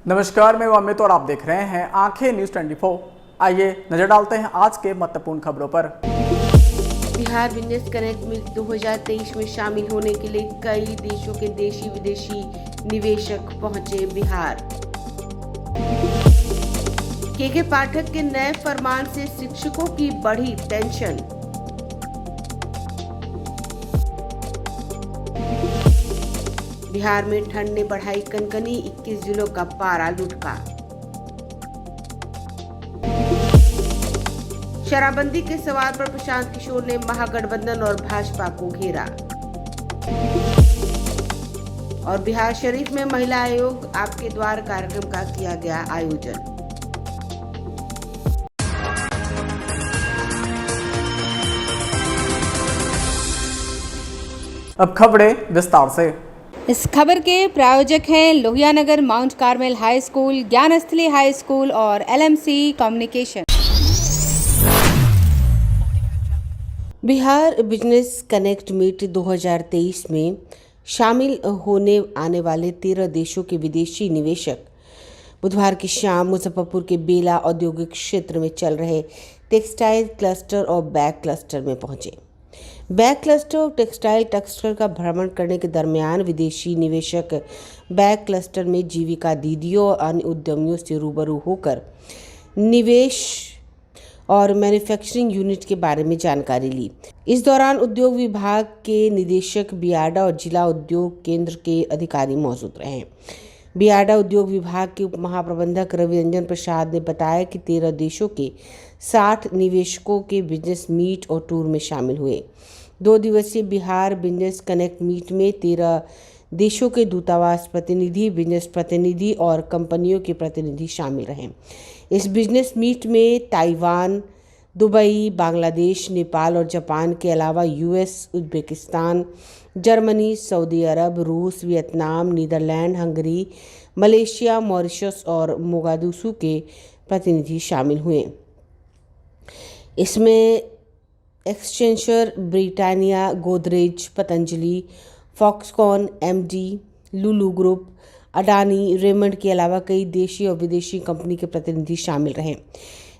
नमस्कार, मैं अमित और आप देख रहे हैं आंखें न्यूज 24। आइए नजर डालते हैं आज के महत्वपूर्ण खबरों पर। बिहार बिजनेस कनेक्ट मीट 2023 में शामिल होने के लिए कई देशों के देशी विदेशी निवेशक पहुंचे बिहार। के पाठक के नए फरमान से शिक्षकों की बढ़ी टेंशन। बिहार में ठंड ने बढ़ाई कनकनी, 21 जिलों का पारा लुढ़का। शराबबंदी के सवाल पर प्रशांत किशोर ने महागठबंधन और भाजपा को घेरा। और बिहार शरीफ में महिला आयोग आपके द्वार कार्यक्रम का किया गया आयोजन। अब खबरें विस्तार से। इस खबर के प्रायोजक हैं Lohianagar Mount Carmel high school, Gyansthali high school और LMC communication. Bihar business connect meet 2023 में शामिल होने आने वाले 13 देशों के विदेशी निवेशक बुधवार की शाम मुजफ्फरपुर के बेला औद्योगिक क्षेत्र में चल रहे टेक्सटाइल क्लस्टर और बैग क्लस्टर में पहुंचे। बैग क्लस्टर और टेक्सटाइल क्लस्टर का भ्रमण करने के दरमियान विदेशी निवेशक बैग क्लस्टर में जीविका दीदियों और अन्य उद्यमियों से रूबरू होकर निवेश और मैन्युफैक्चरिंग यूनिट के बारे में जानकारी ली। इस दौरान उद्योग विभाग के निदेशक बियाडा और जिला उद्योग केंद्र के अधिकारी मौजूद रहे। बियाडा उद्योग विभाग के उप महाप्रबंधक रवि रंजन प्रसाद ने बताया कि 13 देशों के 60 निवेशकों के बिजनेस मीट और टूर में शामिल हुए। 2 दिवसीय बिहार बिजनेस कनेक्ट मीट में 13 देशों के दूतावास प्रतिनिधि, बिजनेस प्रतिनिधि और कंपनियों के प्रतिनिधि शामिल रहे। इस बिजनेस मीट में ताइवान, दुबई, बांग्लादेश, नेपाल और जापान के अलावा US, उज्बेकिस्तान, जर्मनी, सऊदी अरब, रूस, Vietnam, Netherland, Hungary, Malaysia, Mauritius और मोगादुशु के प्रतिनिधि शामिल हुए। इसमें exchanger, Britannia, Godrej, Patanjali, Foxconn, MD, Lulu group, Adani, Raymond के अलावा कई देशी और विदेशी कंपनी के प्रतिनिधि शामिल रहे।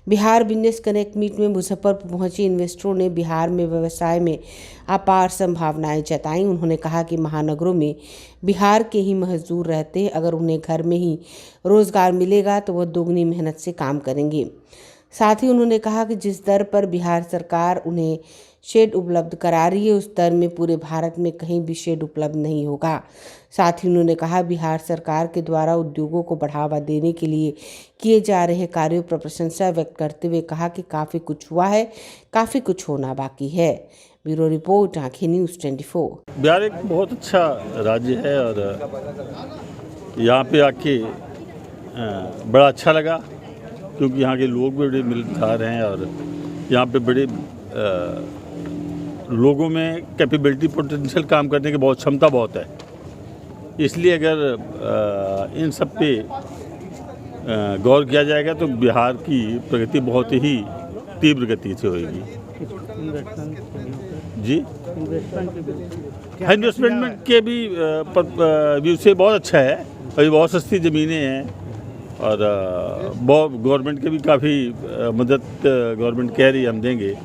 बिहार बिजनेस कनेक्ट मीट में मुजफ्फरपुर पहुंचे इन्वेस्टरों ने बिहार में व्यवसाय में अपार संभावनाएं जताई। उन्होंने कहा कि महानगरों में बिहार के ही मजदूर रहते हैं, अगर उन्हें घर में ही रोजगार मिलेगा तो वह दोगुनी मेहनत से काम करेंगे। साथ ही उन्होंने कहा कि जिस दर पर बिहार सरकार उन्हें शेड उपलब्ध करा रही है, उस दर में पूरे भारत में कहीं भी शेड उपलब्ध नहीं होगा। साथ ही उन्होंने कहा बिहार सरकार के द्वारा उद्योगों को बढ़ावा देने के लिए किए जा रहे कार्यों पर प्रशंसा व्यक्त करते हुए कहा कि काफ़ी कुछ हुआ है, काफ़ी कुछ होना बाकी है। ब्यूरो रिपोर्ट, आंखें न्यूज 24। बिहार एक बहुत अच्छा राज्य है और यहाँ पे आके बड़ा अच्छा लगा, क्योंकि यहाँ के लोग भी बड़े मिलनसार हैं और यहाँ पे बड़े लोगों में कैपेबिलिटी, पोटेंशियल काम करने की बहुत क्षमता बहुत है। इसलिए अगर इन सब पे गौर किया जाएगा तो बिहार की प्रगति बहुत ही तीव्र गति से होगी। जी, इन्वेस्टमेंट के भी व्यू से बहुत अच्छा है। अभी बहुत सस्ती ज़मीनें हैं और गवर्नमेंट के भी काफ़ी मदद गवर्नमेंट कह रही है, हम देंगे।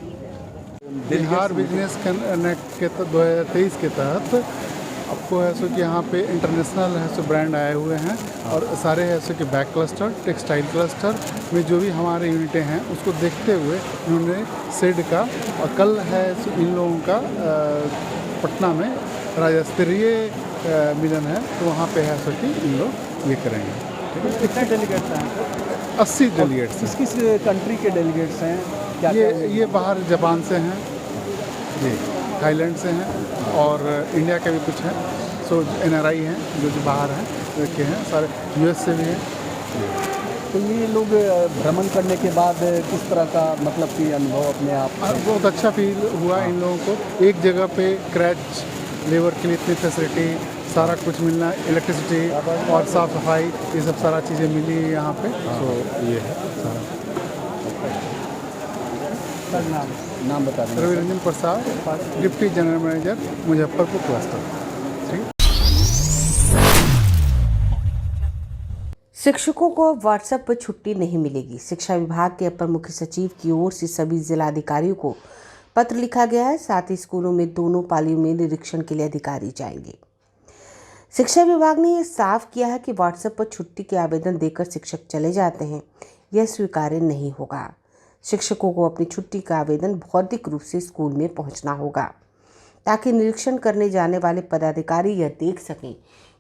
बिहार बिजनेस कनेक्ट के 2023 के तहत आपको है सो कि यहाँ पे इंटरनेशनल है सो ब्रांड आए हुए हैं और सारे है सो कि बैग क्लस्टर, टेक्सटाइल क्लस्टर में जो भी हमारे यूनिटें हैं उसको देखते हुए इन्होंने सेड का, और कल है सो इन लोगों का पटना में राज्य स्तरीय मिलन है, तो वहाँ पे है सो कि इन लोग ये करेंगे। कितने डेलीगेट्स हैं? 80 डेलीगेट्स। किस किस कंट्री के डेलीगेट्स हैं? ये बाहर जापान से हैं जी, थाईलैंड से हैं और इंडिया के भी कुछ हैं। सो NRI हैं जो बाहर हैं के हैं, सारे US से भी हैं। तो ये लोग भ्रमण करने के बाद किस तरह का मतलब कि अनुभव अपने आप? बहुत अच्छा फील हुआ इन लोगों को। एक जगह पे क्रैच लेबर के लिए इतनी फैसिलिटी, सारा कुछ मिलना, इलेक्ट्रिसिटी और साफ़ सफाई, ये सब सारा चीज़ें मिली यहाँ पे। तो ये है सारा। सर नाम बता दें। Ravi Ranjan Prasad, deputy general manager, Muzaffarpur cluster. शिक्षकों को अब व्हाट्सएप पर छुट्टी नहीं मिलेगी। शिक्षा विभाग के अपर मुख्य सचिव की ओर से सभी जिलाधिकारियों को पत्र लिखा गया है। साथ ही स्कूलों में दोनों पालियों में निरीक्षण के लिए अधिकारी जाएंगे। शिक्षा विभाग ने यह साफ किया है कि व्हाट्सएप पर छुट्टी के आवेदन देकर शिक्षक चले जाते हैं, यह स्वीकार्य नहीं होगा। शिक्षकों को अपनी छुट्टी का आवेदन भौतिक रूप से स्कूल में पहुंचना होगा, ताकि निरीक्षण करने जाने वाले पदाधिकारी यह देख सकें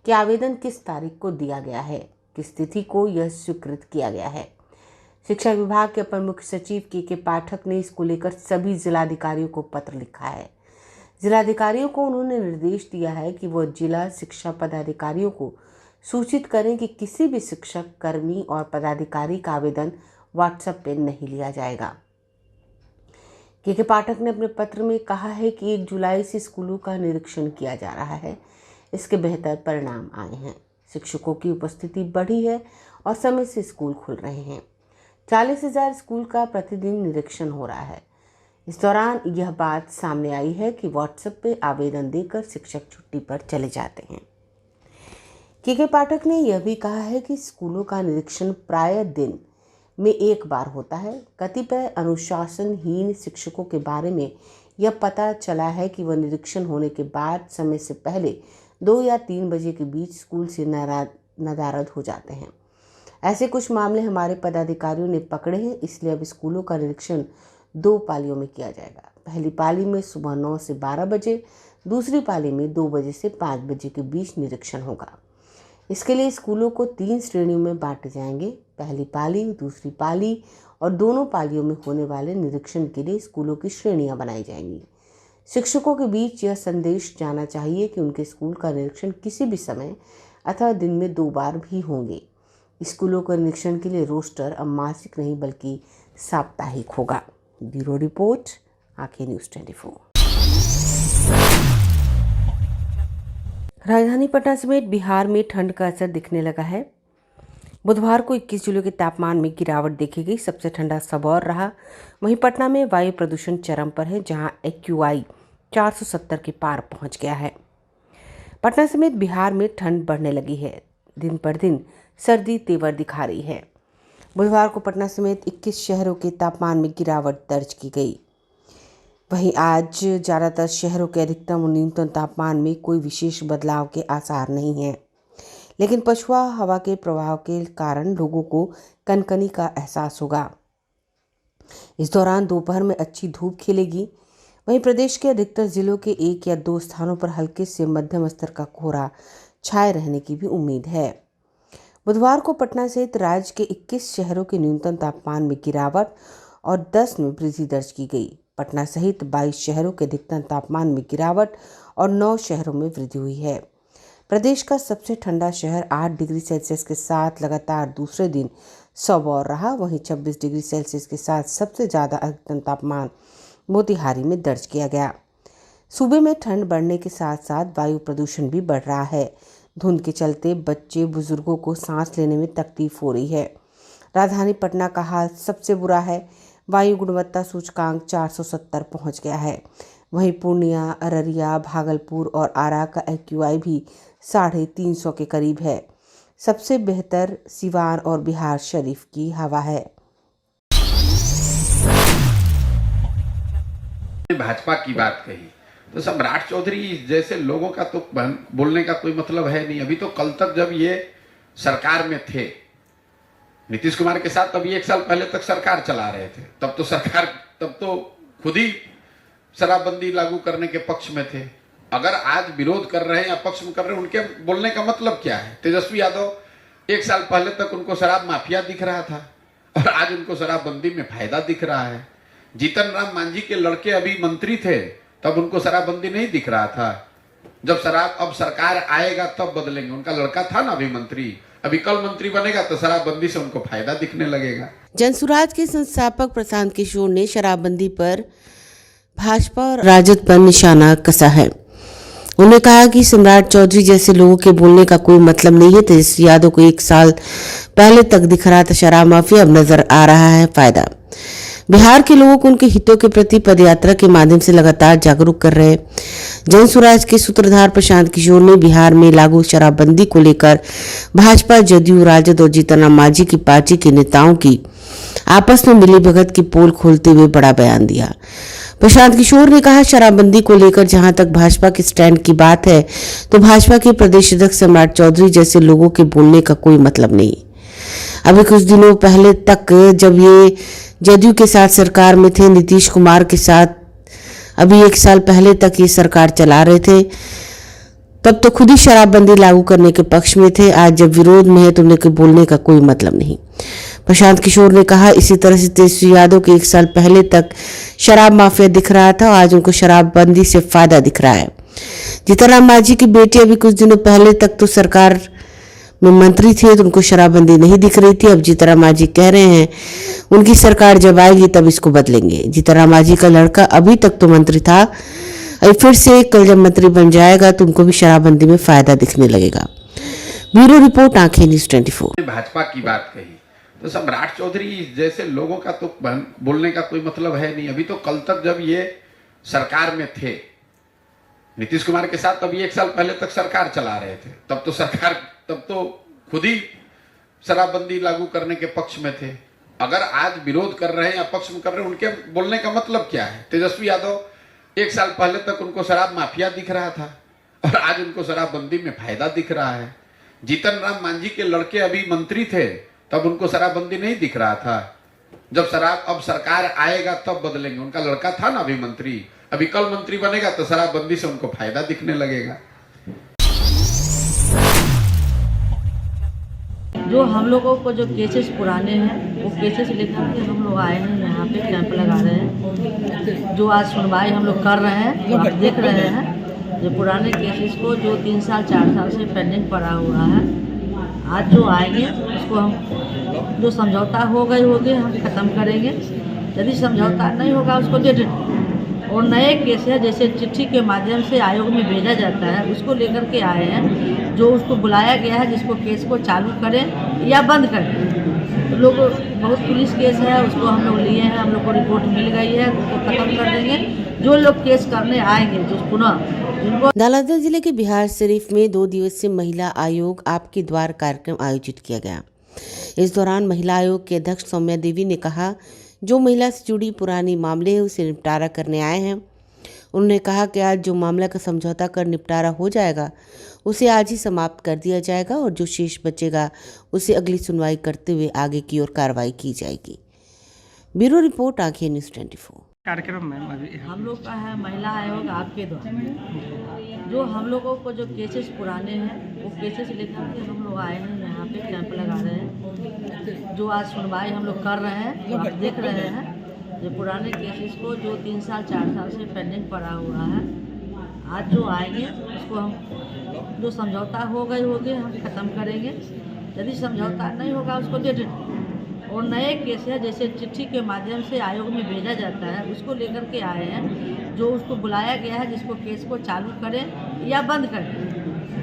कि आवेदन किस तारीख को दिया गया है, किस तिथि को यह स्वीकृत किया गया है। शिक्षा विभाग के अपर मुख्य सचिव के पाठक ने इसको लेकर सभी जिलाधिकारियों को पत्र लिखा है। जिलाधिकारियों को उन्होंने निर्देश दिया है कि वह जिला शिक्षा पदाधिकारियों को सूचित करें कि किसी भी शिक्षक, कर्मी और पदाधिकारी का आवेदन व्हाट्सएप पर नहीं लिया जाएगा। के पाठक ने अपने पत्र में कहा है कि 1 जुलाई से स्कूलों का निरीक्षण किया जा रहा है। इसके बेहतर परिणाम आए हैं। शिक्षकों की उपस्थिति बढ़ी है और समय से स्कूल खुल रहे हैं। 40,000 स्कूल का प्रतिदिन निरीक्षण हो रहा है। इस दौरान यह बात सामने आई है कि व्हाट्सएप पे आवेदन देकर शिक्षक छुट्टी पर चले जाते हैं। के पाठक ने यह भी कहा है कि स्कूलों का निरीक्षण प्राय दिन में एक बार होता है। कतिपय अनुशासनहीन शिक्षकों के बारे में यह पता चला है कि वह निरीक्षण होने के बाद समय से पहले 2 या 3 बजे के बीच स्कूल से नदारद हो जाते हैं। ऐसे कुछ मामले हमारे पदाधिकारियों ने पकड़े हैं। इसलिए अब स्कूलों का निरीक्षण 2 पालियों में किया जाएगा। पहली पाली में सुबह 9 से 12 बजे, दूसरी पाली में 2 बजे से 5 बजे के बीच निरीक्षण होगा। इसके लिए स्कूलों को 3 श्रेणियों में बांटे जाएंगे। पहली पाली, दूसरी पाली और दोनों पालियों में होने वाले निरीक्षण के लिए स्कूलों की श्रेणियां बनाई जाएंगी। शिक्षकों के बीच यह संदेश जाना चाहिए कि उनके स्कूल का निरीक्षण किसी भी समय अथवा दिन में 2 बार भी होंगे। स्कूलों का निरीक्षण के लिए रोस्टर अब मासिक नहीं बल्कि साप्ताहिक होगा। ब्यूरो रिपोर्ट, आंखें न्यूज़ 24। राजधानी पटना समेत बिहार में ठंड का असर दिखने लगा है। बुधवार को 21 जुलाई के तापमान में गिरावट देखी गई। सबसे ठंडा सबौर रहा। वहीं पटना में वायु प्रदूषण चरम पर है, जहां AQI 470 के पार पहुंच गया है। पटना समेत बिहार में ठंड बढ़ने लगी है। दिन पर दिन सर्दी तेवर दिखा रही है। बुधवार को पटना समेत 21 शहरों के तापमान में गिरावट दर्ज की गई। वहीं आज ज़्यादातर शहरों के अधिकतम और न्यूनतम तापमान में कोई विशेष बदलाव के आसार नहीं हैं, लेकिन पछुआ हवा के प्रभाव के कारण लोगों को कनकनी का एहसास होगा। इस दौरान दोपहर में अच्छी धूप खिलेगी। वहीं प्रदेश के अधिकतर जिलों के 1 या 2 स्थानों पर हल्के से मध्यम स्तर का कोहरा छाए रहने की भी उम्मीद है। बुधवार को पटना सहित राज्य के 21 शहरों के न्यूनतम तापमान में गिरावट और 10 में वृद्धि दर्ज की गई। पटना सहित 22 शहरों के अधिकतम तापमान में गिरावट और 9 शहरों में वृद्धि हुई है। प्रदेश का सबसे ठंडा शहर 8 डिग्री सेल्सियस के साथ लगातार दूसरे दिन सबौर रहा। वहीं 26 डिग्री सेल्सियस के साथ सबसे ज़्यादा अधिकतम तापमान मोतिहारी में दर्ज किया गया। सूबे में ठंड बढ़ने के साथ साथ वायु प्रदूषण भी बढ़ रहा है। धुंध के चलते बच्चे बुजुर्गों को सांस लेने में तकलीफ हो रही है। राजधानी पटना का हाल सबसे बुरा है। वायु गुणवत्ता सूचकांक 470 पहुंच गया है। वहीं पूर्णिया, अररिया, भागलपुर और आरा का AQI भी 350 के करीब है। सबसे बेहतर सिवान और बिहार शरीफ की हवा है। भाजपा की बात कही तो सम्राट चौधरी जैसे लोगों का तो बोलने का कोई मतलब है नहीं। अभी तो कल तक जब ये सरकार में थे नीतीश कुमार के साथ, तभी 1 साल पहले तक सरकार चला रहे थे, तब तो खुद ही शराबबंदी लागू करने के पक्ष में थे। अगर आज विरोध कर रहे हैं या पक्ष में कर रहे हैं, उनके बोलने का मतलब क्या है? तेजस्वी यादव 1 साल पहले तक उनको शराब माफिया दिख रहा था और आज उनको शराबबंदी में फायदा दिख रहा है। जीतन राम मांझी के लड़के अभी मंत्री थे, तब उनको शराबबंदी नहीं दिख रहा था। जब अब सरकार आएगा तब बदलेंगे। उनका लड़का था ना अभी मंत्री, अभी कल मंत्री बनेगा तो शराबबंदी से उनको फायदा दिखने लगेगा। जनसुराज के संस्थापक प्रशांत किशोर ने शराबबंदी पर भाजपा और राजद पर निशाना कसा है। उन्होंने कहा कि सम्राट चौधरी जैसे लोगों के बोलने का कोई मतलब नहीं है। तेजस्वी यादव को 1 साल पहले तक दिख रहा था शराब माफिया, अब नजर आ रहा है फायदा। बिहार के लोगों को उनके हितों के प्रति पदयात्रा के माध्यम से लगातार जागरूक कर रहे जन स्वराज के सूत्रधार प्रशांत किशोर ने बिहार में लागू शराबबंदी को लेकर भाजपा, जदयू, राजद और जीतन राम मांझी की पार्टी के नेताओं की आपस में मिलीभगत की पोल खोलते हुए बड़ा बयान दिया। प्रशांत किशोर ने कहा, शराबबंदी को लेकर जहां तक भाजपा के स्टैंड की बात है तो भाजपा के प्रदेश अध्यक्ष सम्राट चौधरी जैसे लोगों के बोलने का कोई मतलब नहीं। अभी कुछ दिनों पहले तक जब ये जदयू के साथ सरकार में थे, नीतीश कुमार के साथ अभी 1 साल पहले तक ये सरकार चला रहे थे, तब तो खुद ही शराबबंदी लागू करने के पक्ष में थे। आज जब विरोध में है तो उन्हें बोलने का कोई मतलब नहीं। प्रशांत किशोर ने कहा, इसी तरह से तेजस्वी यादव के 1 साल पहले तक शराब माफिया दिख रहा था, आज उनको शराबबंदी से फायदा दिख रहा है। जीतन राम मांझी की बेटी अभी कुछ दिनों पहले तक तो सरकार में मंत्री थे तो उनको शराबबंदी नहीं दिख रही थी। अब जीतन राम मांझी कह रहे हैं उनकी सरकार जब आएगी तब इसको बदलेंगे। जीतन राम मांझी का लड़का अभी तक तो मंत्री था, अभी फिर से कल जब मंत्री बन जाएगा तो उनको भी शराबबंदी में फायदा दिखने लगेगा। ब्यूरो रिपोर्ट, आंखें न्यूज़ 24। भाजपा की बात कही तो सम्राट चौधरी जैसे लोगों का तो बोलने का कोई मतलब है नहीं। अभी तो कल तक जब ये सरकार में थे, नीतीश कुमार के साथ अभी 1 साल पहले तक सरकार चला रहे थे, तब तो खुद ही शराबबंदी लागू करने के पक्ष में थे। अगर आज विरोध कर रहे हैं या पक्ष में कर रहे हैं, उनके बोलने का मतलब क्या है? तेजस्वी यादव 1 साल पहले तक उनको शराब माफिया दिख रहा था और आज उनको शराबबंदी में फायदा दिख रहा है। जीतन राम मांझी के लड़के अभी मंत्री थे, तब उनको शराबबंदी नहीं दिख रहा था। जब अब सरकार आएगा तब बदलेंगे। उनका लड़का था ना अभी मंत्री, अभी कल मंत्री बनेगा तो शराबबंदी से उनको फायदा दिखने लगेगा। जो हम लोगों को जो केसेस पुराने हैं वो केसेस लेकर के हम लोग आए हैं, यहाँ पे कैंप लगा रहे हैं। जो आज सुनवाई हम लोग कर रहे हैं, तो आप देख रहे हैं जो पुराने केसेस को जो 3 साल 4 साल से पेंडिंग पड़ा हुआ है, आज जो आएंगे उसको हम जो समझौता हो गए हम ख़त्म करेंगे। यदि समझौता नहीं होगा उसको दे देंगे। और नए केस है जैसे चिट्ठी के माध्यम से आयोग में भेजा जाता है, उसको लेकर के आए हैं। जो उसको बुलाया गया है जिसको केस को चालू करें या बंद करें। तो लोग बहुत पुलिस केस है उसको हम लोग लिए हैं, हम लोग को रिपोर्ट मिल गई है, उसको ख़त्म कर देंगे। जो लोग केस करने आएंगे जो पुनः जिनको नालंदा जिले के बिहार शरीफ में 2 दिवसीय महिला आयोग आपके द्वार कार्यक्रम आयोजित किया गया। इस दौरान महिला आयोग के अध्यक्ष सौम्या देवी ने कहा, जो महिला से जुड़ी पुरानी मामले हैं उसे निपटारा करने आए हैं। उन्होंने कहा कि आज जो मामला का समझौता कर निपटारा हो जाएगा उसे आज ही समाप्त कर दिया जाएगा और जो शेष बचेगा उसे अगली सुनवाई करते हुए आगे की ओर कार्रवाई की जाएगी। ब्यूरो रिपोर्ट, आंखें न्यूज़ 24। कार्यक्रम में हम लोग का है महिला आयोग आपके द्वारा। जो हम लोगों को जो केसेस पुराने हैं वो केसेस लेकर के हम लोग आए हैं, यहाँ पे कैंप लगा रहे हैं। जो आज सुनवाई हम लोग कर रहे हैं, तो आप देख रहे हैं जो पुराने केसेस को जो 3 साल 4 साल से पेंडिंग पड़ा हुआ है, आज जो आएंगे उसको हम जो समझौता हो गए हम ख़त्म करेंगे। यदि समझौता नहीं होगा उसको दे देंगे। और नए केस है जैसे चिट्ठी के माध्यम से आयोग में भेजा जाता है, उसको लेकर के आए हैं। जो उसको बुलाया गया है जिसको केस को चालू करें या बंद करें।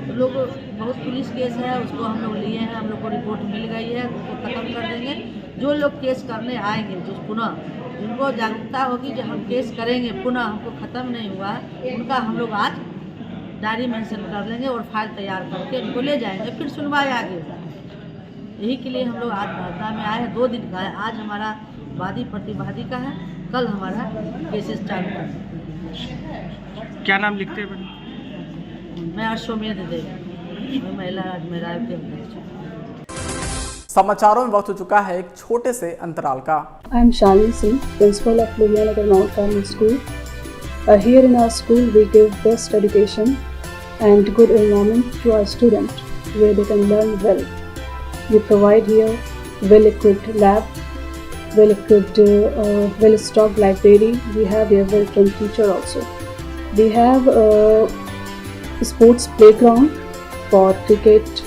तो लोग बहुत पुलिस केस है उसको हम लोग लिए हैं, हम लोग को रिपोर्ट मिल गई है, उसको ख़त्म कर देंगे। जो लोग केस करने आएंगे जो पुनः जिनको जागरूकता होगी जो हम केस करेंगे पुनः हमको ख़त्म नहीं हुआ है, उनका हम लोग आज डायरी मेंशन कर लेंगे और फाइल तैयार करके उनको ले जाएंगे, फिर सुनवाई आगे। यही के लिए हम लोग आज धरना में आए हैं। 2 दिन का है, आज हमारा वादी प्रतिवादी का है, कल हमारा केसेस चालू है। क्या नाम लिखते हैं? मैं अश्वमेध देवी, मैं महिला राजमेरा के अध्यक्ष। समाचारों में वक्त हो चुका है एक छोटे से अंतराल का। I am Shalini Singh, principal of Lohiyanagar Mount Carmel School. Here in our school we give best education and good environment to our students where they can learn well. We provide here well-equipped lab, well-equipped, well-stocked library. We have here well-trained teacher also. We have a sports playground for cricket,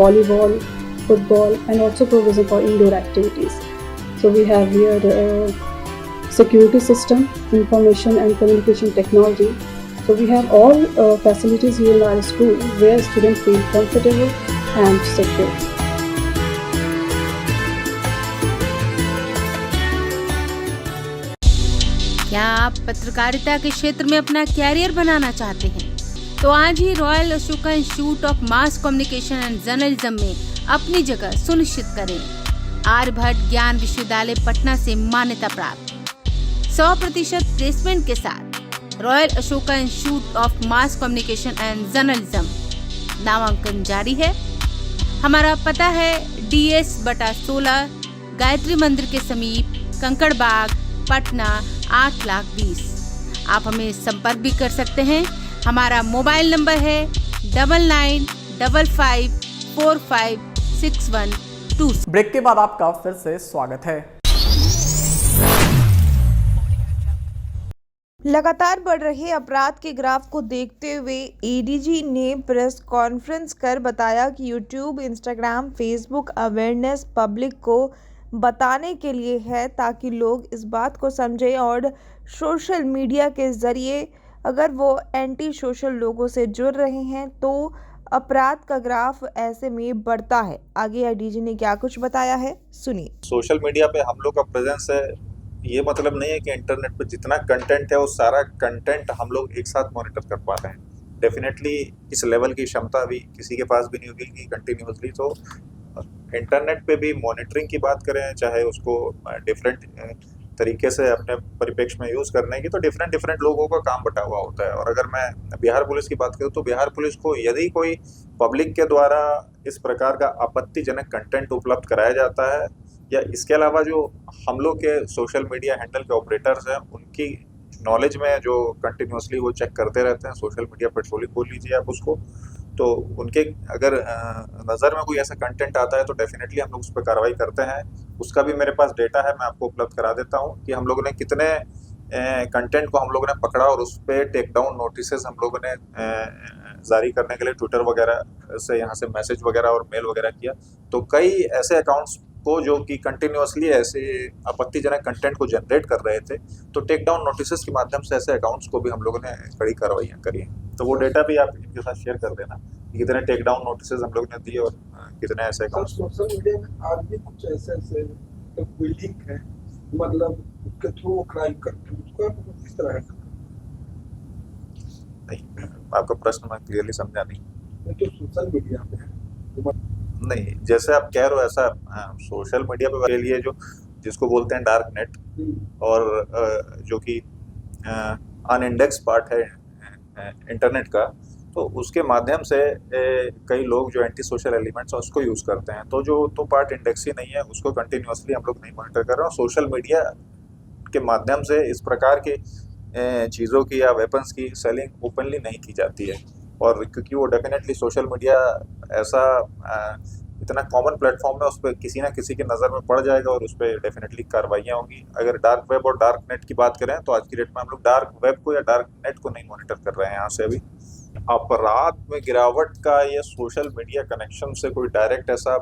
volleyball, football, and also provision for indoor activities. So we have here security system, information and communication technology. So we have all facilities here in our school where students feel comfortable and secure. आप पत्रकारिता के क्षेत्र में अपना career बनाना चाहते हैं तो आज ही royal Ashoka institute of mass communication and journalism में अपनी जगह सुनिश्चित करें। आर्यभट्ट ज्ञान विश्वविद्यालय पटना से मान्यता प्राप्त 100% प्लेसमेंट के साथ royal Ashoka institute of mass communication and journalism नामांकन जारी है। हमारा पता है DS/16 गायत्री मंदिर के समीप कंकड़ बाग पटना 8,20,000। आप हमें संपर्क भी कर सकते हैं। हमारा मोबाइल नंबर है 9955456126। ब्रेक के बाद आपका फिर से स्वागत है। लगातार बढ़ रहे अपराध के ग्राफ को देखते हुए एडीजी ने प्रेस कॉन्फ्रेंस कर बताया कि YouTube, Instagram, Facebook awareness public को बताने के लिए है ताकि लोग इस बात को समझें और सोशल मीडिया के ज़रिए अगर वो एंटी सोशल लोगों से जुड़ रहे हैं तो अपराध का ग्राफ ऐसे में बढ़ता है। आगे एडीजी ने क्या कुछ बताया है, सुनिए। सोशल मीडिया पे हम लोग का प्रेजेंस है, ये मतलब नहीं है कि इंटरनेट पे जितना कंटेंट है वो सारा कंटेंट हम लोग एक साथ मॉनिटर कर पा रहे हैं। डेफिनेटली इस लेवल की क्षमता भी किसी के पास भी नहीं होगी कि कंटिन्यूसली। तो इंटरनेट पे भी मॉनिटरिंग की बात करें, चाहे उसको डिफरेंट तरीके से अपने परिप्रेक्ष्य में यूज़ करने की, तो डिफरेंट लोगों का काम बटा हुआ होता है। और अगर मैं बिहार पुलिस की बात करूँ तो बिहार पुलिस को यदि कोई पब्लिक के द्वारा इस प्रकार का आपत्तिजनक कंटेंट उपलब्ध कराया जाता है या इसके अलावा जो हम लोग के सोशल मीडिया हैंडल के ऑपरेटर्स हैं उनकी नॉलेज में जो कंटिन्यूसली वो चेक करते रहते हैं, सोशल मीडिया पेट्रोलिंग बोल लीजिए आप उसको, तो उनके अगर नज़र में कोई ऐसा कंटेंट आता है तो डेफिनेटली हम लोग उस पर कार्रवाई करते हैं। उसका भी मेरे पास डेटा है, मैं आपको उपलब्ध करा देता हूँ कि हम लोगों ने कितने कंटेंट को हम लोगों ने पकड़ा और उस पर टेक डाउन नोटिसेस हम लोगों ने जारी करने के लिए ट्विटर वगैरह से यहाँ से मैसेज वगैरह और मेल वगैरह किया। तो कई ऐसे अकाउंट्स को जो कि कंटिन्यूसली ऐसे आपत्तिजनक कंटेंट को जनरेट कर रहे थे, तो टेक डाउन नोटिसेस के माध्यम से ऐसे अकाउंट्स को भी हम लोगों ने कड़ी कार्रवाइयाँ करी हैं। तो वो डेटा भी आप इनके साथ शेयर कर देना कि कितने टेक डाउन नोटिसेस हम लोगों ने दिए और कितने ऐसे अकाउंट्स। सोशल मीडिया में आज भी कुछ ऐसे कोई लिंक है, मतलब उसके थ्रू वो क्राइम करते हैं, उसको आप किस तरह है? नहीं, आपका प्रश्न मैं क्लियरली समझा नहीं। तो सोशल मीडिया पे है नहीं, जैसे आप कह रहे हो ऐसा सोशल मीडिया पे लिए जो जिसको बोलते हैं डार्क नेट और जो कि अनइंडेक्स पार्ट है इंटरनेट का, तो उसके माध्यम से कई लोग जो एंटी सोशल एलिमेंट्स हैं उसको यूज़ करते हैं। तो जो तो पार्ट इंडेक्स ही नहीं है उसको कंटिन्यूसली हम लोग नहीं मॉनिटर कर रहे हैं। सोशल मीडिया के माध्यम से इस प्रकार की चीज़ों की या वेपन्स की सेलिंग ओपनली नहीं की जाती है, और क्योंकि वो डेफिनेटली सोशल मीडिया ऐसा इतना कॉमन प्लेटफॉर्म है, उस पर किसी ना किसी की नज़र में पड़ जाएगा और उस पर डेफिनेटली कार्रवाइयाँ होंगी। अगर डार्क वेब और डार्क नेट की बात करें तो आज की डेट में हम लोग डार्क वेब को या डार्क नेट को नहीं मॉनिटर कर रहे हैं। यहाँ से अभी अपराध में गिरावट का ये सोशल मीडिया कनेक्शन से कोई डायरेक्ट ऐसा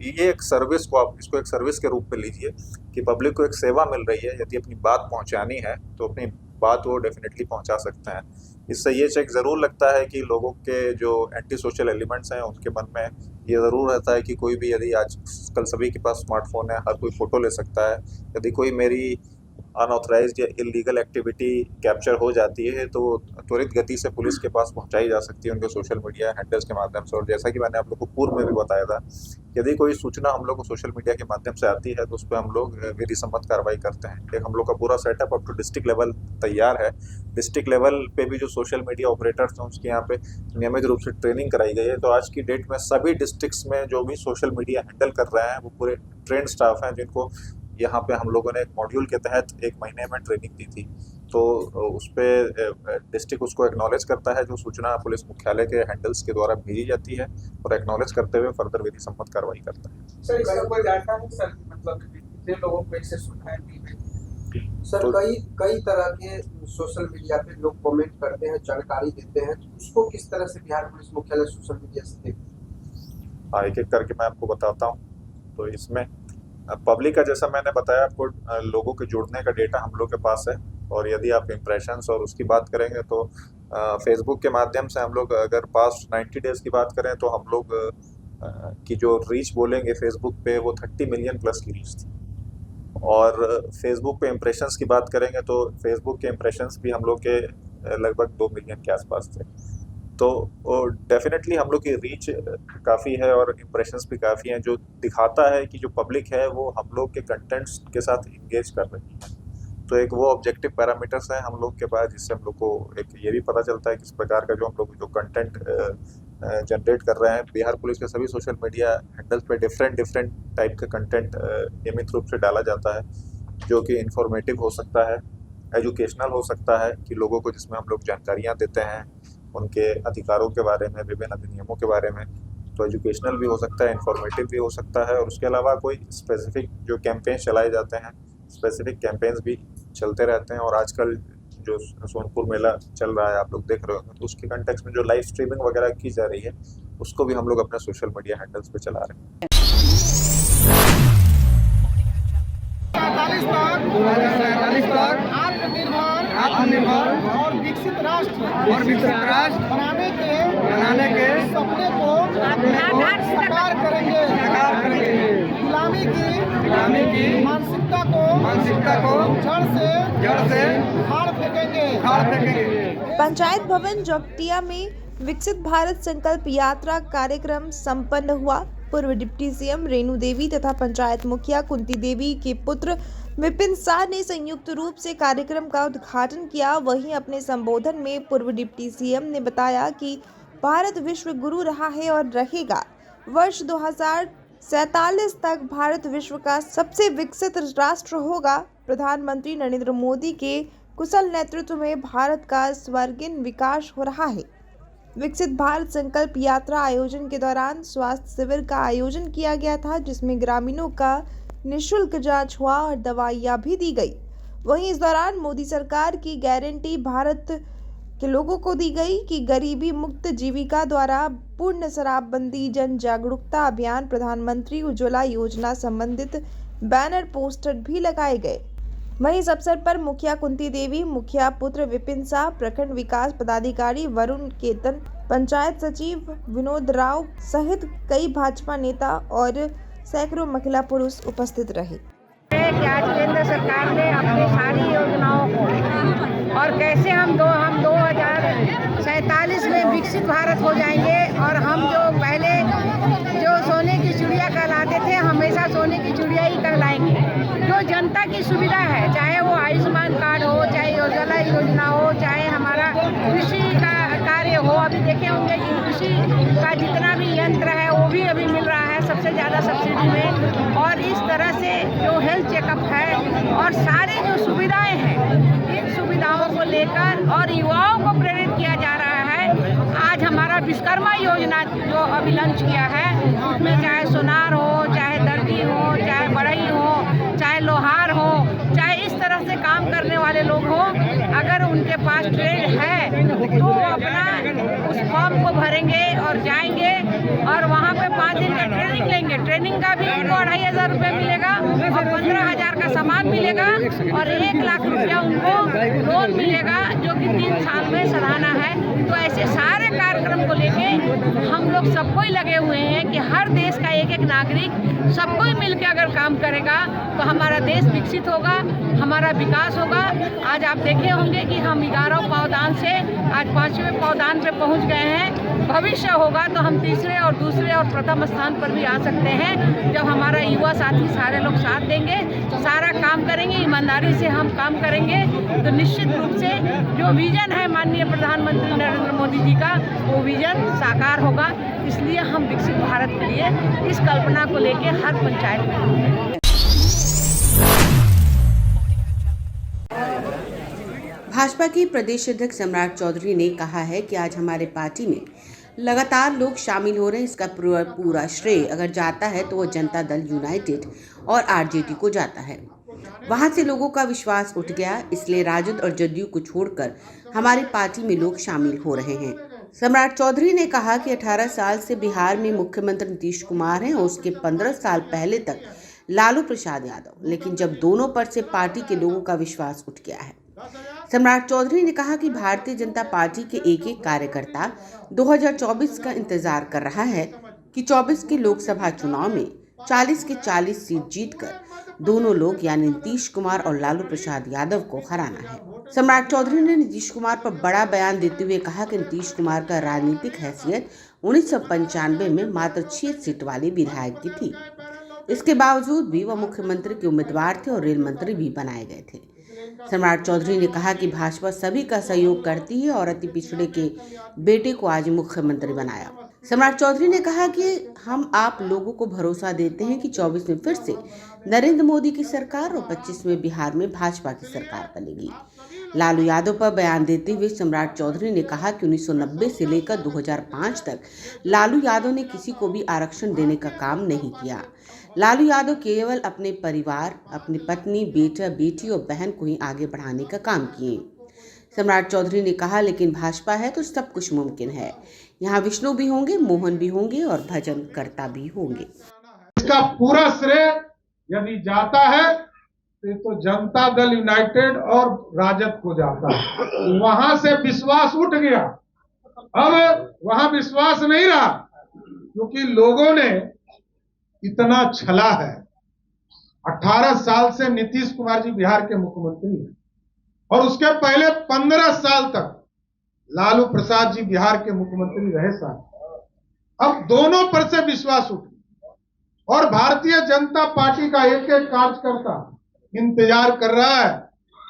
ये एक सर्विस को आप इसको एक सर्विस के रूप में लीजिए कि पब्लिक को एक सेवा मिल रही है। यदि अपनी बात पहुँचानी है तो अपनी बात वो डेफिनेटली पहुंचा सकते हैं। इससे ये चेक ज़रूर लगता है कि लोगों के जो एंटी सोशल एलिमेंट्स हैं उनके मन में ये ज़रूर रहता है कि कोई भी, यदि आज कल सभी के पास स्मार्टफोन है, हर कोई फ़ोटो ले सकता है, यदि कोई मेरी अनऑथराइज्ड या इलीगल एक्टिविटी कैप्चर हो जाती है तो त्वरित गति से पुलिस के पास पहुंचाई जा सकती है उनके सोशल मीडिया हैंडल्स के माध्यम से। और जैसा कि मैंने आप लोग को पूर्व में भी बताया था, यदि कोई सूचना हम लोग को सोशल मीडिया के माध्यम से आती है तो उस पर हम लोग विधि सम्मत कार्रवाई करते हैं। एक हम लोग का पूरा setup up to district level तैयार है। डिस्ट्रिक्ट लेवल पे भी जो सोशल मीडिया ऑपरेटर्स हैं उसके यहाँ पे नियमित रूप से ट्रेनिंग कराई गई है। तो आज की डेट में सभी डिस्ट्रिक्ट्स में जो भी सोशल मीडिया हैंडल कर रहे हैं वो पूरे ट्रेंड स्टाफ हैं, जिनको यहाँ पे हम लोगों ने एक मॉड्यूल के तहत 1 महीने में ट्रेनिंग दी थी। तो उस पर डिस्ट्रिक्ट उसको एक्नॉलेज करता है जो सूचना पुलिस मुख्यालय के हैंडल्स के द्वारा भेजी जाती है, और एक्नॉलेज करते हुए फर्दर विधि सम्मत कार्रवाई करता है। सर इसका कोई डाटा है सर, मतलब कितने लोगों को इससे सुनाया भी है? सर तो कई तरह के सोशल मीडिया पे लोग कमेंट करते हैं, जानकारी देते हैं, तो उसको किस तरह से बिहार पुलिस मुख्यालय सोशल मीडिया से देखते हैं? हाँ, एक एक करके मैं आपको बताता हूँ। तो इसमें पब्लिक का, जैसा मैंने बताया आपको, लोगों के जुड़ने का डेटा हम लोग के पास है। और यदि आप इम्प्रेशंस और उसकी बात करेंगे तो फेसबुक के माध्यम से हम लोग, अगर पास्ट 90 डेज़ की बात करें तो हम लोग की जो रीच बोलेंगे फेसबुक पे वो 30 मिलियन प्लस की रीच थी। और फेसबुक पे इम्प्रेशंस की बात करेंगे तो फेसबुक के इम्प्रेशंस भी हम लोग के लगभग 2 मिलियन के आसपास थे। तो डेफिनेटली हम लोग की रीच काफ़ी है और इम्प्रेशंस भी काफ़ी हैं, जो दिखाता है कि जो पब्लिक है वो हम लोग के कंटेंट्स के साथ इंगेज कर रही है। तो एक वो ऑब्जेक्टिव पैरामीटर्स हैं हम लोग के पास, जिससे हम लोग को एक ये भी पता चलता है किस प्रकार का जो हम लोग जो कंटेंट जनरेट कर रहे हैं। बिहार पुलिस के सभी सोशल मीडिया हैंडल्स पे डिफरेंट टाइप का कंटेंट नियमित रूप से डाला जाता है, जो कि इंफॉर्मेटिव हो सकता है, एजुकेशनल हो सकता है, कि लोगों को जिसमें हम लोग जानकारियाँ देते हैं उनके अधिकारों के बारे में, विभिन्न अधिनियमों के बारे में। तो एजुकेशनल भी हो सकता है, इंफॉर्मेटिव भी हो सकता है, और उसके अलावा कोई स्पेसिफिक जो कैंपेन्स चलाए जाते हैं, स्पेसिफिक कैंपेन्स भी चलते रहते हैं। और आजकल जो सोनपुर मेला चल रहा है आप लोग देख रहे हो, तो उसके कंटेक्स्ट में जो लाइव स्ट्रीमिंग वगैरह की जा रही है उसको भी हम लोग अपने सोशल मीडिया हैंडल्स पे चला रहे हैं। 2047 तक आत्मनिर्भर और विकसित राष्ट्र बनाने के सपने को साकार करेंगे। गुलामी की मानसिकता को जड़ से उखाड़ फेंकेंगे। पंचायत भवन जोगटिया में विकसित भारत संकल्प यात्रा कार्यक्रम संपन्न हुआ। पूर्व डिप्टी सीएम रेणु देवी तथा पंचायत मुखिया कुंती देवी के पुत्र विपिन शाह ने संयुक्त रूप से कार्यक्रम का उद्घाटन किया। वहीं अपने संबोधन में पूर्व डिप्टी सीएम ने बताया कि भारत विश्व गुरु रहा है और रहेगा। वर्ष 2047 तक भारत विश्व का सबसे विकसित राष्ट्र होगा। प्रधानमंत्री नरेंद्र मोदी के कुशल नेतृत्व में भारत का स्वर्गीय विकास हो रहा है। विकसित भारत संकल्प यात्रा आयोजन के दौरान स्वास्थ्य शिविर का आयोजन किया गया था, जिसमें ग्रामीणों का निःशुल्क जांच हुआ और दवाइयां भी दी गई। वहीं इस दौरान मोदी सरकार की गारंटी भारत के लोगों को दी गई कि गरीबी मुक्त जीविका द्वारा पूर्ण शराबबंदी जन जागरूकता अभियान, प्रधानमंत्री उज्ज्वला योजना संबंधित बैनर पोस्टर भी लगाए गए। वहीं इस अवसर पर मुखिया कुंती देवी, मुखिया पुत्र विपिन शाह, प्रखंड विकास पदाधिकारी वरुण केतन, पंचायत सचिव विनोद राव सहित कई भाजपा नेता और सैकड़ों महिला पुरुष उपस्थित रहे। कि आज केंद्र सरकार ने अपनी सारी योजनाओं को और कैसे हम 2047 में विकसित भारत हो जाएंगे और हम जो पहले जो सोने की चिड़िया कहलाते थे हमेशा सोने की चिड़िया ही कहलाएंगे। जो जनता की सुविधा है, चाहे वो आयुष्मान कार्ड हो, चाहे उज्ज्वला योजना हो, चाहे हमारा कृषि का कार्य हो। अभी देखे होंगे कि कृषि का जितना भी यंत्र है वो भी अभी मिल रहा है सबसे ज़्यादा सब्सिडी में। और इस तरह से जो हेल्थ चेकअप है और सारी जो सुविधाएं हैं, इन सुविधाओं को लेकर और युवाओं को प्रेरित किया जा रहा है। आज हमारा विश्वकर्मा योजना जो अभी लॉन्च किया है, उसमें चाहे सोनार हो, चाहे दर्जी हो, चाहे बढ़ई हो, चाहे लोहार हो, चाहे इस तरह से काम करने वाले लोग हों, अगर उनके पास ट्रेड है तो वो अपना उस फॉर्म को भरेंगे और जाएंगे और वहाँ पे 5 दिन का ट्रेनिंग लेंगे। ट्रेनिंग का भी उनको 2500 रुपये मिलेगा और 15,000 का सामान मिलेगा और 1 लाख रुपया उनको लोन मिलेगा, जो कि 3 साल में सराहना है। तो ऐसे सारे कार्यक्रम को लेके हम लोग सबको ही लगे हुए हैं कि हर देश का एक एक नागरिक सबको ही मिलकर अगर काम करेगा तो हमारा देश विकसित होगा, हमारा विकास होगा। आज आप देखे होंगे कि हम 11 पावदान से आज 5वें पावदान पे पहुंच गए हैं। भविष्य होगा तो हम तीसरे और दूसरे और प्रथम स्थान पर भी आ सकते हैं, जब हमारा युवा साथी सारे लोग साथ देंगे, सारा काम करेंगे, ईमानदारी से हम काम करेंगे, तो निश्चित रूप से जो विजन है माननीय प्रधानमंत्री नरेंद्र मोदी जी का, वो विजन साकार होगा। इसलिए हम विकसित भारत के लिए इस कल्पना को लेके हर पंचायत में भाजपा की प्रदेश अध्यक्ष सम्राट चौधरी ने कहा है कि आज हमारे पार्टी में लगातार लोग शामिल हो रहे हैं। इसका पूरा श्रेय अगर जाता है तो वो जनता दल यूनाइटेड और आरजेडी को जाता है। वहां से लोगों का विश्वास उठ गया, इसलिए राजद और जदयू को छोड़कर हमारी पार्टी में लोग शामिल हो रहे हैं। सम्राट चौधरी ने कहा कि 18 साल से बिहार में मुख्यमंत्री नीतीश कुमार हैं और उसके 15 साल पहले तक लालू प्रसाद यादव, लेकिन जब दोनों पर से पार्टी के लोगों का विश्वास उठ गया है। सम्राट चौधरी ने कहा कि भारतीय जनता पार्टी के एक एक कार्यकर्ता 2024 का इंतजार कर रहा है कि 24 के लोकसभा चुनाव में 40 के 40 सीट जीतकर दोनों लोग यानी नीतीश कुमार और लालू प्रसाद यादव को हराना है। सम्राट चौधरी ने नीतीश कुमार पर बड़ा बयान देते हुए कहा कि नीतीश कुमार का राजनीतिक हैसियत 1995 में मात्र 6 सीट वाली विधायक की थी। इसके बावजूद भी वह मुख्यमंत्री के उम्मीदवार थे और रेल मंत्री भी बनाए गए थे। सम्राट चौधरी ने कहा कि भाजपा सभी का सहयोग करती है और अति पिछड़े के बेटे को आज मुख्यमंत्री बनाया। सम्राट चौधरी ने कहा कि हम आप लोगों को भरोसा देते हैं कि 24 में फिर से नरेंद्र मोदी की सरकार और 25 में बिहार में भाजपा की सरकार बनेगी। लालू यादव पर बयान देते हुए सम्राट चौधरी ने कहा कि 1990 से लेकर 2005 तक लालू यादव ने किसी को भी आरक्षण देने का काम नहीं किया। लालू यादव केवल अपने परिवार, अपनी पत्नी, बेटा, बेटी और बहन को ही आगे बढ़ाने का काम किए। सम्राट चौधरी ने कहा लेकिन भाजपा है तो सब कुछ मुमकिन है। यहाँ विष्णु भी होंगे, मोहन भी होंगे और भजन करता भी होंगे। इसका पूरा श्रेय यदि जाता है तो जनता दल यूनाइटेड और राजद को जाता है। वहां से विश्वास उठ गया, अब वहां विश्वास नहीं रहा क्योंकि लोगों ने इतना छला है। 18 साल से नीतीश कुमार जी बिहार के मुख्यमंत्री हैं और उसके पहले 15 साल तक लालू प्रसाद जी बिहार के मुख्यमंत्री रहे साहब। अब दोनों पर से विश्वास उठ गया और भारतीय जनता पार्टी का एक एक कार्यकर्ता इंतजार कर रहा है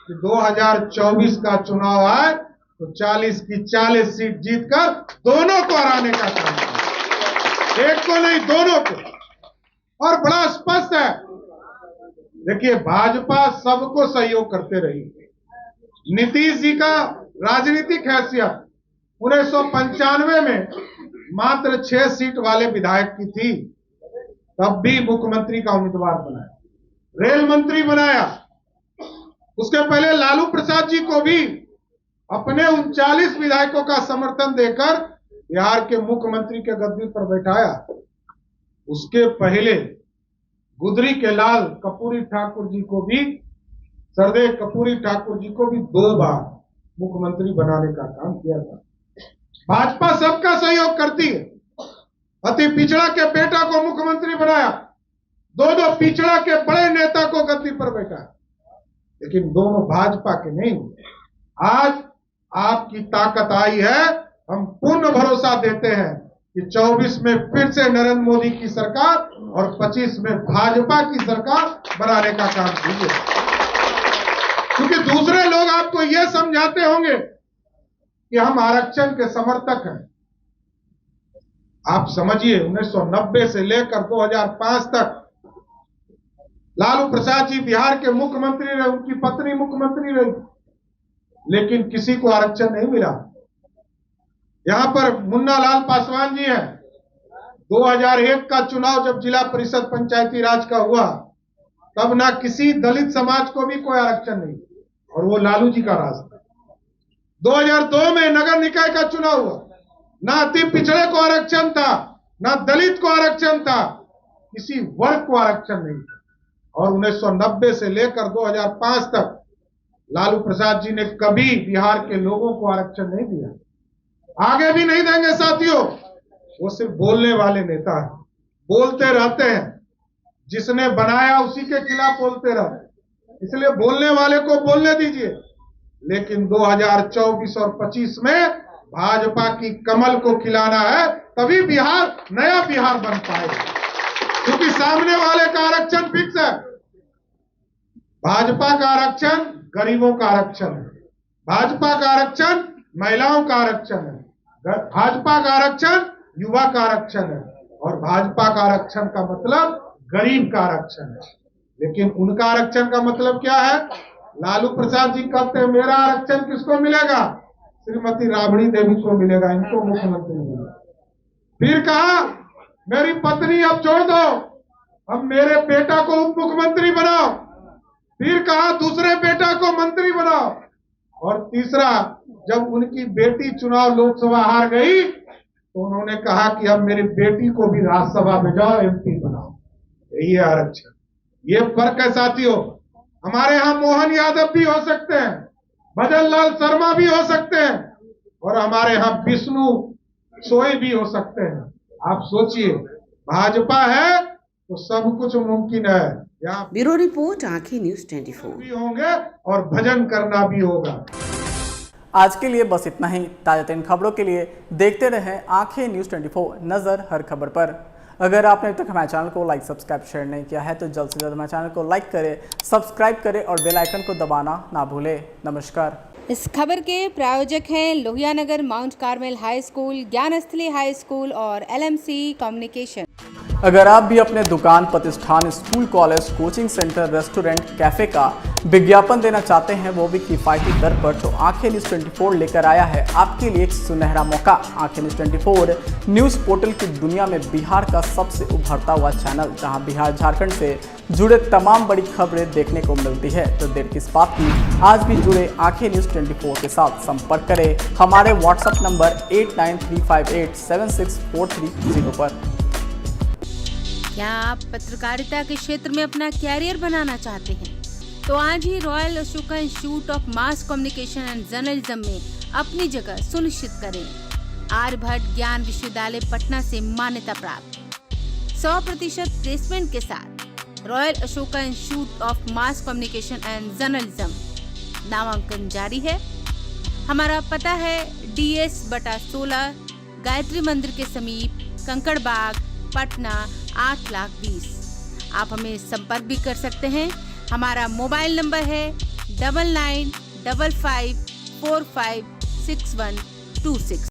कि 2024 का चुनाव आए तो 40 की 40 सीट जीतकर दोनों को हराने का काम करें, एक को नहीं दोनों को। और बड़ा स्पष्ट है, देखिए भाजपा सबको सहयोग करते रही। नीतीश जी का राजनीतिक हैसियत 1995 में मात्र 6 सीट वाले विधायक की थी, तब भी मुख्यमंत्री का उम्मीदवार बनाया, रेल मंत्री बनाया। उसके पहले लालू प्रसाद जी को भी अपने 39 विधायकों का समर्थन देकर बिहार के मुख्यमंत्री के गद्दी पर बैठाया। उसके पहले गुदरी के लाल कर्पूरी ठाकुर जी को भी, सरदेव कर्पूरी ठाकुर जी को भी 2 बार मुख्यमंत्री बनाने का काम किया था। भाजपा सबका सहयोग करती है। अति पिछड़ा के बेटा को मुख्यमंत्री बनाया, 2 पिछड़ा के बड़े नेता को गद्दी पर बैठा, लेकिन दोनों भाजपा के नहीं हुए। आज आपकी ताकत आई है, हम पूर्ण भरोसा देते हैं कि 24 में फिर से नरेंद्र मोदी की सरकार और 25 में भाजपा की सरकार बनाने का काम कीजिए। क्योंकि दूसरे लोग आपको यह समझाते होंगे कि हम आरक्षण के समर्थक हैं। आप समझिए 1990 से लेकर 2005 तक लालू प्रसाद जी बिहार के मुख्यमंत्री रहे, उनकी पत्नी मुख्यमंत्री रही, लेकिन किसी को आरक्षण नहीं मिला। यहां पर मुन्ना लाल पासवान जी हैं। 2001 का चुनाव जब जिला परिषद पंचायती राज का हुआ, तब ना किसी दलित समाज को भी कोई आरक्षण नहीं, और वो लालू जी का राज था। 2002 में नगर निकाय का चुनाव हुआ, ना अति पिछड़े को आरक्षण था, ना दलित को आरक्षण था, किसी वर्ग को आरक्षण नहीं था। और 1990 से लेकर 2005 तक लालू प्रसाद जी ने कभी बिहार के लोगों को आरक्षण नहीं दिया, आगे भी नहीं देंगे साथियों। वो सिर्फ बोलने वाले नेता हैं, बोलते रहते हैं, जिसने बनाया उसी के खिलाफ बोलते रहते, इसलिए बोलने वाले को बोलने दीजिए। लेकिन 2024 और 25 में भाजपा की कमल को खिलाना है, तभी बिहार नया बिहार बन पाएगा, क्योंकि सामने वाले का आरक्षण फिक्स है। भाजपा का आरक्षण गरीबों का आरक्षण है, भाजपा का आरक्षण महिलाओं का आरक्षण है, भाजपा का आरक्षण युवा का आरक्षण है, और भाजपा का आरक्षण का मतलब गरीब का आरक्षण है। लेकिन उनका आरक्षण का मतलब क्या है? लालू प्रसाद जी कहते हैं मेरा आरक्षण किसको मिलेगा? श्रीमती राबड़ी देवी को मिलेगा, इनको मुख्यमंत्री मिलेगा। फिर कहा मेरी पत्नी अब छोड़ दो, अब मेरे बेटा को उप मुख्यमंत्री बनाओ। फिर कहा दूसरे बेटा को मंत्री बनाओ। और तीसरा, जब उनकी बेटी चुनाव लोकसभा हार गई तो उन्होंने कहा कि अब मेरी बेटी को भी राज्यसभा में जाओ, एमपी बनाओ। यही है आरक्षण। ये फर्क है साथियों। हमारे यहाँ मोहन यादव भी हो सकते हैं, भजन लाल शर्मा भी हो सकते हैं, और हमारे यहाँ विष्णु सोई भी हो सकते हैं। आप सोचिए, भाजपा है तो सब कुछ मुमकिन है। यहाँ ब्यूरो रिपोर्ट, आंखें न्यूज 24। भी होंगे और भजन करना भी होगा। आज के लिए बस इतना ही। ताज़ा तरीन खबरों के लिए देखते रहें आंखें न्यूज़ 24, नज़र हर खबर पर। अगर आपने अब तक हमारे चैनल को लाइक, सब्सक्राइब, शेयर नहीं किया है तो जल्द से जल्द हमारे चैनल को लाइक करें, सब्सक्राइब करें और बेल आइकन को दबाना ना भूलें। नमस्कार। इस खबर के प्रायोजक हैं Lohia Nagar mount Carmel high school, Gyansthali high school और LMC कम्युनिकेशन। अगर आप भी अपने दुकान, प्रतिष्ठान, school, college, coaching centre, restaurant, cafe का विज्ञापन देना चाहते हैं, वो भी किफ़ायती दर पर, तो आंखें न्यूज़ 24 लेकर आया है आपके लिए एक सुनहरा मौका। आंखें न्यूज़ 24 न्यूज़ पोर्टल की दुनिया में बिहार का सबसे उभरता हुआ चैनल, जहां बिहार झारखंड से जुड़े तमाम बड़ी खबरें देखने को मिलती है। तो देर किस बात की, आज भी जुड़े आंखें न्यूज़ 24 के साथ। संपर्क करें हमारे व्हाट्सएप नंबर 8935876430 पर। क्या आप पत्रकारिता के क्षेत्र में अपना कैरियर बनाना चाहते हैं? तो आज ही royal Ashoka institute of mass communication and journalism में अपनी जगह सुनिश्चित करें। आर्यभट्ट ज्ञान विश्वविद्यालय पटना से मान्यता प्राप्त 100% प्लेसमेंट के साथ royal Ashoka institute of mass communication and journalism नामांकन जारी है। हमारा पता है DS/16 गायत्री मंदिर के समीप, कंकड़बाग, पटना 8,20,000। आप हमें संपर्क भी कर सकते हैं। हमारा मोबाइल नंबर है 9955456126।